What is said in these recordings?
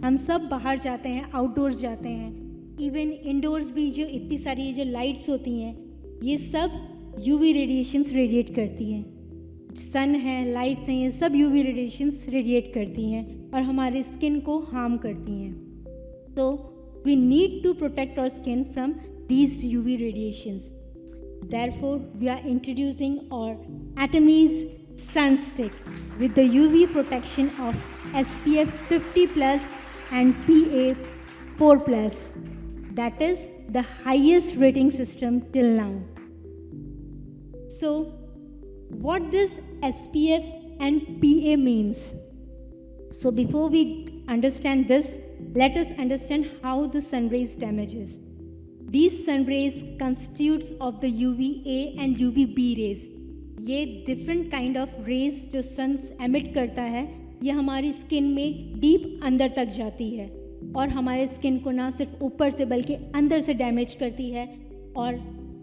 हम सब बाहर जाते हैं, आउटडोर्स जाते हैं, इवन इंडोर्स भी जो इतनी सारी जो लाइट्स होती हैं ये सब यूवी रेडिएशंस रेडिएट करती हैं। सन है, लाइट्स हैं, ये सब यूवी रेडिएशंस रेडिएट करती हैं और हमारे स्किन को हार्म करती हैं। तो we need to protect our skin from these UV radiations. Therefore, we are introducing our Atomies Sunstick with the UV protection of SPF 50+ and PA 4+. That is the highest rating system till now. So, what this SPF and PA means? So, before we understand this, let us understand how the sun rays damages. These sun rays constitutes of the UVA and UVB rays. ये different kind of rays जो sun emit करता है, ये हमारी skin में deep अंदर तक जाती है और हमारे स्किन को ना सिर्फ ऊपर से बल्कि अंदर से डैमेज करती है और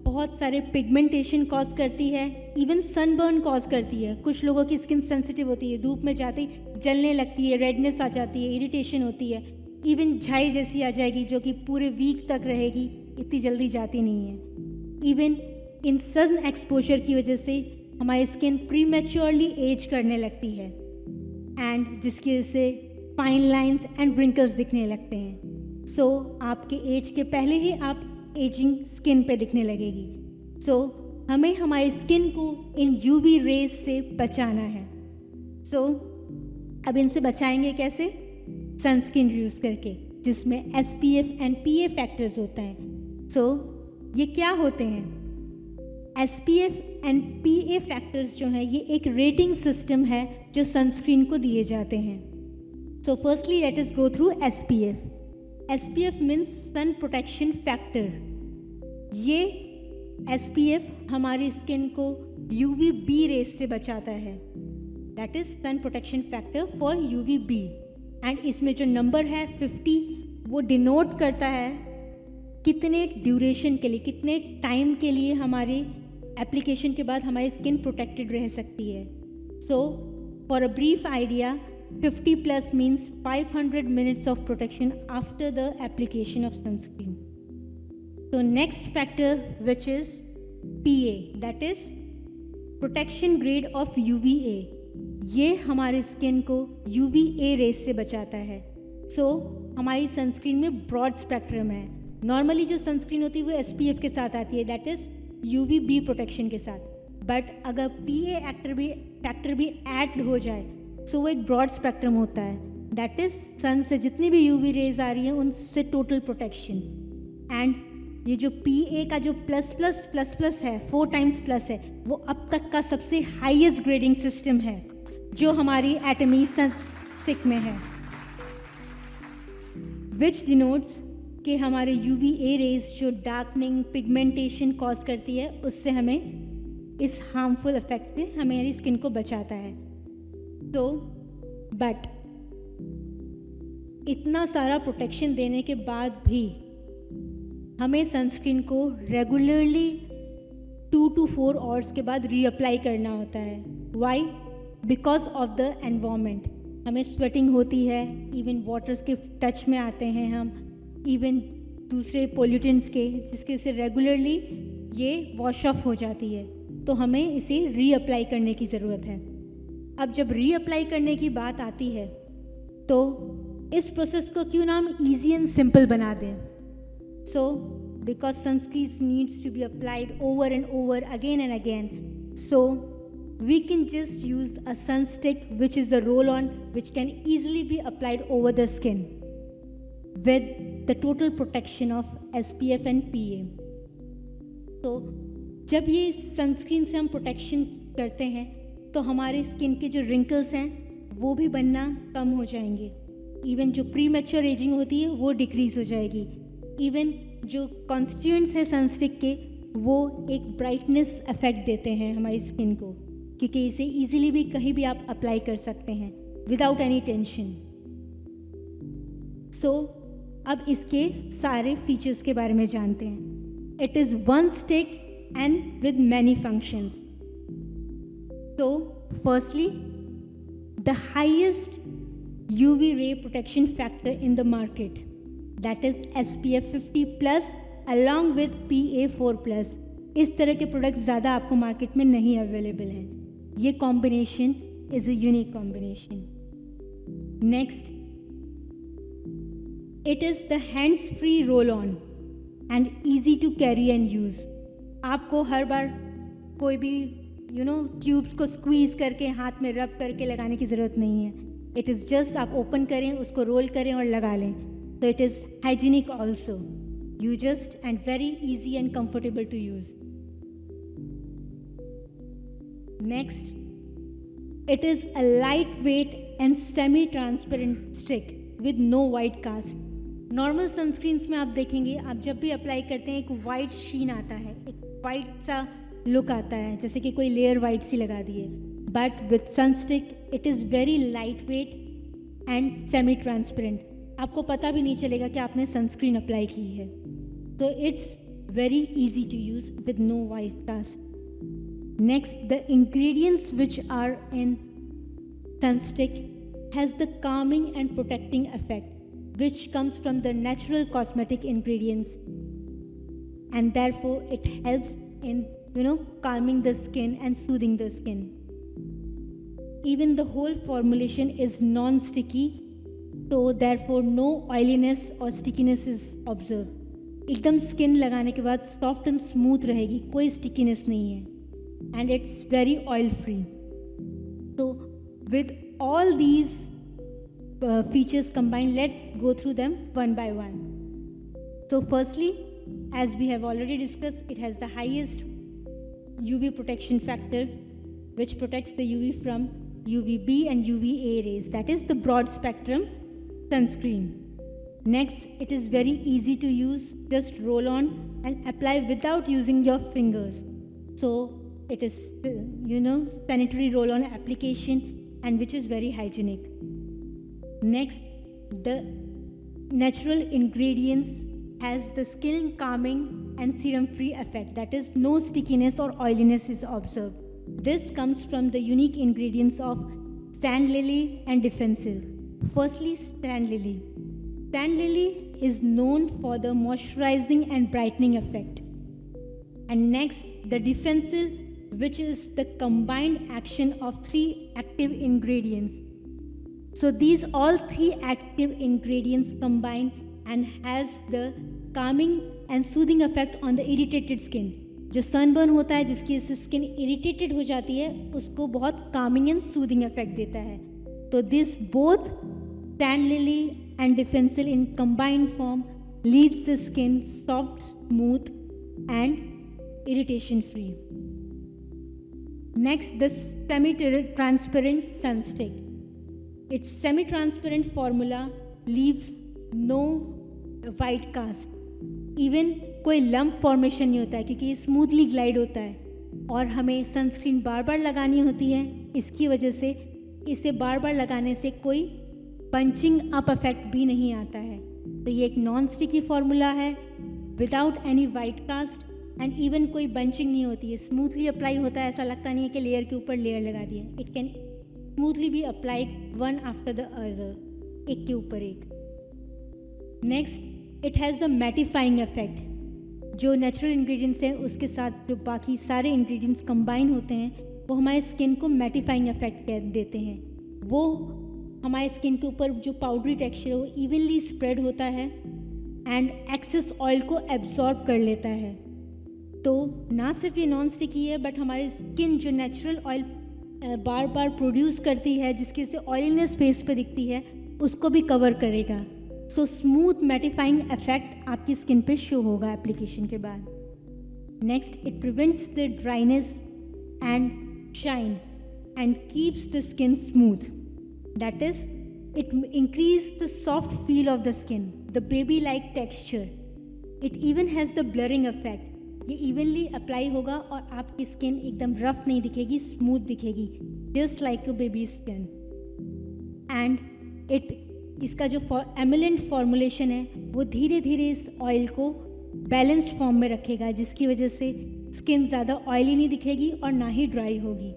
बहुत सारे पिगमेंटेशन कॉज करती है, इवन सनबर्न कॉज करती है। कुछ लोगों की स्किन सेंसिटिव होती है, धूप में जाते ही जलने लगती है, रेडनेस आ जाती है, इरिटेशन होती है, इवन झाई जैसी आ जाएगी जो कि पूरे वीक तक रहेगी, इतनी जल्दी जाती नहीं है। इवन इन सन एक्सपोजर की वजह से हमारी स्किन प्रीमेच्योरली एज करने लगती है एंड जिसकी वजह से फाइन लाइंस एंड रिंकल्स दिखने लगते हैं। सो आपके एज के पहले ही आप एजिंग स्किन पे दिखने लगेगी। सो हमें हमारी स्किन को इन यूवी रेज से बचाना है। सो अब इनसे बचाएंगे कैसे? सनस्क्रीन यूज़ करके, जिसमें SPF एंड PA फैक्टर्स होते हैं। सो ये क्या होते हैं? SPF एंड PA फैक्टर्स जो हैं ये एक रेटिंग सिस्टम है जो सनस्क्रीन को दिए जाते हैं। So firstly let us go through SPF. SPF means sun protection factor. ये SPF हमारी स्किन को UVB रेज से बचाता है, that is sun protection factor for UVB। And इसमें जो नंबर है 50 वो डिनोट करता है कितने ड्यूरेशन के लिए, कितने टाइम के लिए हमारी एप्लीकेशन के बाद हमारी स्किन प्रोटेक्टेड रह सकती है। So for a brief idea 50+ means 500 minutes of protection after the application of sunscreen. So next factor which is PA, that is protection grade of UVA. ये हमारे स्किन को UVA रेज से बचाता है। सो हमारी सनस्क्रीन में ब्रॉड स्पेक्ट्रम है। Normally जो सनस्क्रीन होती है वो SPF के साथ आती है, दैट इज़ UVB प्रोटेक्शन के साथ। बट अगर PA फैक्टर भी ऐड हो जाए सो वो एक ब्रॉड स्पेक्ट्रम होता है, दैट इज़ सन से जितनी भी UV रेज आ रही हैं उनसे टोटल प्रोटेक्शन। एंड ये जो PA का जो प्लस है, 4 times प्लस है, वो अब तक का सबसे हाईएस्ट ग्रेडिंग सिस्टम है जो हमारी एटमी सनस्टिक में है, विच डिनोट्स कि हमारे UVA रेज जो डार्कनिंग पिगमेंटेशन कॉज करती है उससे हमें इस हार्मफुल इफेक्ट से हमारी स्किन को बचाता है। तो बट इतना सारा प्रोटेक्शन देने के बाद भी हमें सनस्क्रीन को रेगुलरली 2 to 4 आवर्स के बाद रीअप्लाई करना होता है। Why? Because of the environment. हमें स्वेटिंग होती है, इवन वाटर्स के टच में आते हैं हम, इवन दूसरे पोल्यूटेंट्स के, जिसके से रेगुलरली ये वॉश ऑफ हो जाती है, तो हमें इसे रीअप्लाई करने की ज़रूरत है। अब जब रीअप्लाई करने की बात आती है तो इस प्रोसेस को क्यों ना हम ईजी एंड सिंपल बना दें। So because sunscreen needs to be applied over and over again and again, so we can just use a sun stick which is a roll-on which can easily be applied over the skin with the total protection of SPF and PA. तो जब ये sunscreen से हम protection करते हैं तो हमारे skin के जो रिंकल्स हैं वो भी बनना कम हो जाएंगे, इवन जो प्री मैच्योर एजिंग होती है वो डिक्रीज हो जाएगी, इवन जो कॉन्स्टिट्यूएंट्स हैं सनस्टिक के वो एक ब्राइटनेस इफेक्ट देते हैं हमारी स्किन को, क्योंकि इसे इजीली भी कहीं भी आप अप्लाई कर सकते हैं विदाउट एनी टेंशन। सो अब इसके सारे फीचर्स के बारे में जानते हैं। It is one stick and with many functions. So firstly the highest UV ray protection factor in the market, that is SPF 50+ along with PA4+. इस तरह के प्रोडक्ट्स ज़्यादा आपको मार्केट में नहीं अवेलेबल हैं. ये combination is a unique combination. Next, it is the hands free roll on and easy to carry and use. आपको हर बार कोई भी ट्यूब्स को स्क्वीज़ करके हाथ में रब करके लगाने की ज़रूरत नहीं है. इट इज़ जस्ट आप ओपन करें, उसको रोल करें और लगा लें. तो it is hygienic also, you just and very easy and comfortable to use. Next, it is a lightweight and semi-transparent stick with no white cast. Normal sunscreens में आप देखेंगे, आप जब भी अप्लाई करते हैं एक वाइट शीन आता है, एक वाइट सा लुक आता है, जैसे कि कोई लेयर वाइट सी लगा दी है. But with sunstick it is very light weight and semi transparent. आपको पता भी नहीं चलेगा कि आपने सनस्क्रीन अप्लाई की है. तो it's very easy to use with no white cast. Next, the ingredients which are in sunstick has the calming and protecting effect, which comes from the natural cosmetic ingredients, and therefore it helps in calming the skin and soothing the skin. Even the whole formulation is non-sticky, so therefore no oiliness or stickiness is observed. एकदम skin लगाने के बाद soft and smooth रहेगी, कोई stickiness नहीं है. And it's very oil free. So with all these features combined, let's go through them one by one. So firstly, as we have already discussed, it has the highest UV protection factor, which protects the UV from UVB and UVA rays, that is the broad spectrum sunscreen. Next, it is very easy to use, just roll on and apply without using your fingers. So it is sanitary roll-on application, and which is very hygienic. Next, the natural ingredients has the skin calming and serum free effect, that is no stickiness or oiliness is observed. This comes from the unique ingredients of sand lily and defensil. Firstly, sand lily. Sand lily is known for the moisturizing and brightening effect. And next, the defensil, which is the combined action of 3 active ingredients. So these all 3 active ingredients combine and has the calming and soothing effect on the irritated skin. जो sunburn होता है, जिसकी skin irritated हो जाती है, उसको बहुत calming and soothing effect देता है. तो this both sand lily and defensil in combined form leaves the skin soft, smooth and irritation free. Next, the semi-transparent sunstick. Its semi-transparent formula leaves no white cast. Even कोई lump formation नहीं होता है, क्योंकि ये smoothly glide होता है और हमें सनस्क्रीन बार बार लगानी होती है. इसकी वजह से इसे बार बार लगाने से कोई पंचिंग अप इफेक्ट भी नहीं आता है. तो ये एक नॉन स्टिकी फार्मूला है, without any white cast, and even कोई बंचिंग नहीं होती है. स्मूथली अप्लाई होता है, ऐसा लगता नहीं है कि लेयर के ऊपर लेयर लगा दिया. It can smoothly be applied one after the other, एक के ऊपर एक. Next, it has the mattifying effect. जो नेचुरल इंग्रेडिएंट्स हैं उसके साथ जो बाकी सारे इंग्रेडिएंट्स कंबाइन होते हैं, वो हमारे स्किन को मैटिफाइंग इफेक्ट देते हैं. वो हमारे स्किन के ऊपर जो पाउडरी टेक्सचर है वो इवनली स्प्रेड होता है एंड एक्सेस ऑयल को एब्जॉर्ब कर लेता है. तो ना सिर्फ ये नॉन स्टिकी है, बट हमारी स्किन जो नेचुरल ऑयल बार बार प्रोड्यूस करती है, जिसकी से ऑयलीनेस फेस पे दिखती है, उसको भी कवर करेगा. सो स्मूथ मैटिफाइंग इफेक्ट आपकी स्किन पे शो होगा एप्लीकेशन के बाद. Next, it prevents the dryness and shine and keeps the skin smooth. That is, it increase the soft feel of the skin, the baby like texture. It even has the blurring effect. ये evenly apply होगा और आपकी skin एकदम rough नहीं दिखेगी, smooth दिखेगी, just like a baby skin. And इसका जो एमिलेंट फॉर्मुलेशन है वो धीरे धीरे इस ऑयल को बैलेंस्ड फॉर्म में रखेगा, जिसकी वजह से स्किन ज़्यादा ऑयली नहीं दिखेगी और ना ही ड्राई होगी.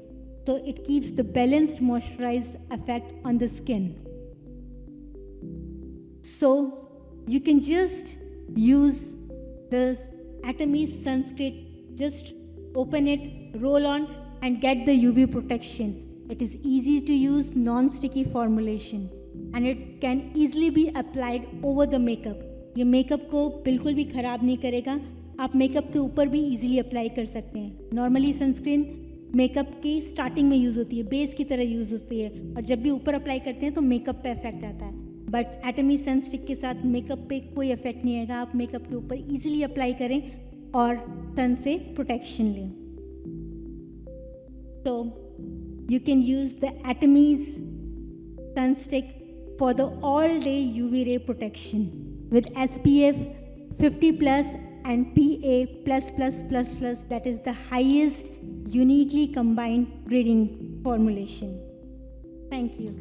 तो it keeps the balanced moisturised effect on the skin. So you can just use the Atomy sunscreen, just open it, roll on and get the UV protection. It is easy to use, non-sticky formulation and it can easily be applied over the makeup. ये makeup को बिल्कुल भी ख़राब नहीं करेगा, आप makeup के ऊपर भी इजीली अप्लाई कर सकते हैं. नॉर्मली सनस्क्रीन मेकअप की स्टार्टिंग में यूज़ होती है, बेस की तरह यूज़ होती है और जब भी ऊपर अप्लाई करते हैं तो मेकअप पे इफेक्ट आता है. बट एटमी सन स्टिक के साथ मेकअप पे कोई इफेक्ट नहीं आएगा. आप मेकअप के ऊपर इजीली अप्लाई करें और सन से प्रोटेक्शन लें. तो you can use the Atmiz sun stick for the all-day UV ray protection with SPF 50+ and PA++++, that is the highest uniquely combined grading formulation. Thank you.